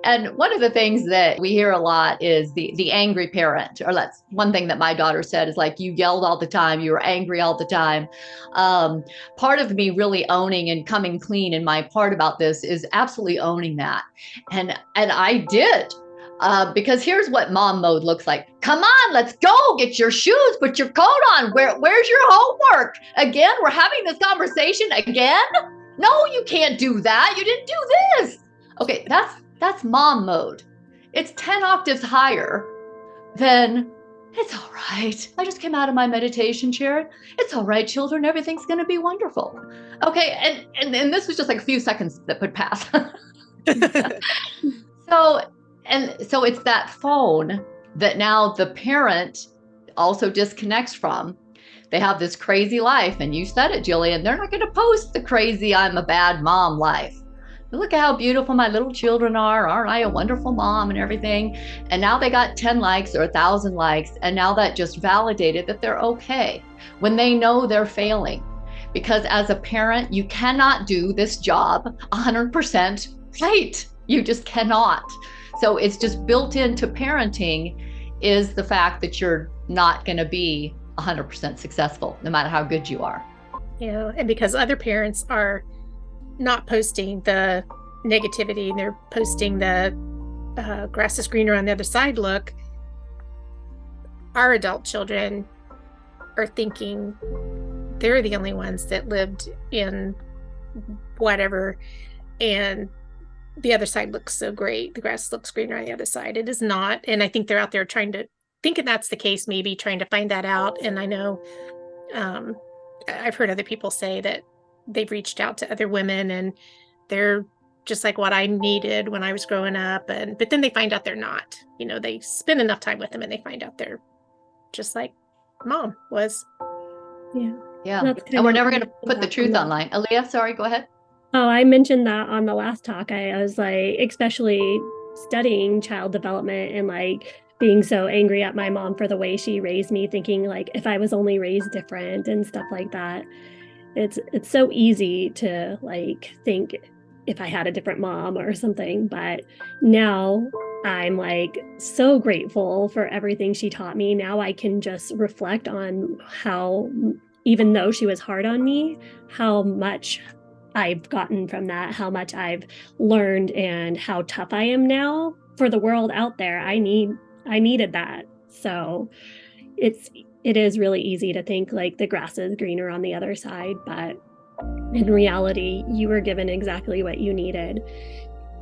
And one of the things that we hear a lot is the angry parent, or that's one thing that my daughter said is like, you yelled all the time, you were angry all the time. Part of me really owning and coming clean in my part about this is absolutely owning that. And I did. Because here's what mom mode looks like. Come on, let's go. Get your shoes, put your coat on. Where's your homework? Again, we're having this conversation again? No, you can't do that. You didn't do this. Okay, that's mom mode. It's 10 octaves higher than, it's all right. I just came out of my meditation chair. It's all right, children. Everything's going to be wonderful. Okay, and this was just like a few seconds that would pass. So it's that phone that now the parent also disconnects from. They have this crazy life. And you said it, Jillian, they're not going to post the crazy, I'm a bad mom life. Look at how beautiful my little children are. Aren't I a wonderful mom and everything? And now they got 10 likes or 1,000 likes. And now that just validated that they're okay when they know they're failing. Because as a parent, you cannot do this job 100% right. You just cannot. So it's just built into parenting is the fact that you're not going to be 100% successful, no matter how good you are. Yeah, and because other parents are not posting the negativity, and they're posting the grass is greener on the other side look, our adult children are thinking they're the only ones that lived in whatever, and the other side looks so great. The grass looks greener on the other side. It is not. And I think they're out there thinking that's the case, maybe trying to find that out. And I know I've heard other people say that they've reached out to other women and they're just like what I needed when I was growing up. But then they find out they're not. You know, they spend enough time with them and they find out they're just like mom was. Yeah. And we're never going to put the truth online. Aaliyah, sorry, go ahead. Oh, I mentioned that on the last talk. I was like, especially studying child development and like being so angry at my mom for the way she raised me, thinking like if I was only raised different and stuff like that. It's so easy to like think if I had a different mom or something, but now I'm like so grateful for everything she taught me. Now I can just reflect on how, even though she was hard on me, how much I've gotten from that, how much I've learned and how tough I am now for the world out there. I needed that. So it is really easy to think like the grass is greener on the other side, but in reality, you were given exactly what you needed.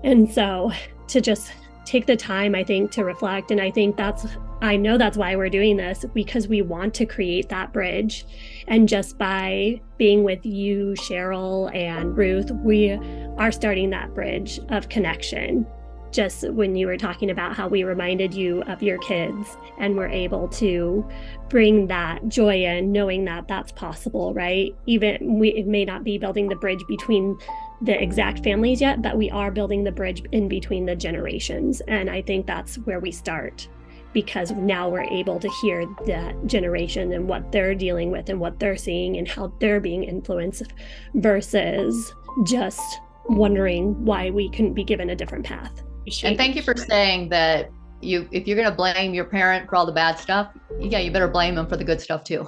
And so to just take the time, I think, to reflect. And I know that's why we're doing this, because we want to create that bridge. And just by being with you, Cheryl and Ruth, we are starting that bridge of connection. Just when you were talking about how we reminded you of your kids and we're able to bring that joy in, knowing that that's possible, right? It may not be building the bridge between the exact families yet, but we are building the bridge in between the generations. And I think that's where we start, because now we're able to hear that generation and what they're dealing with and what they're seeing and how they're being influenced versus just wondering why we couldn't be given a different path. And thank you for saying that if you're going to blame your parent for all the bad stuff, you better blame them for the good stuff too.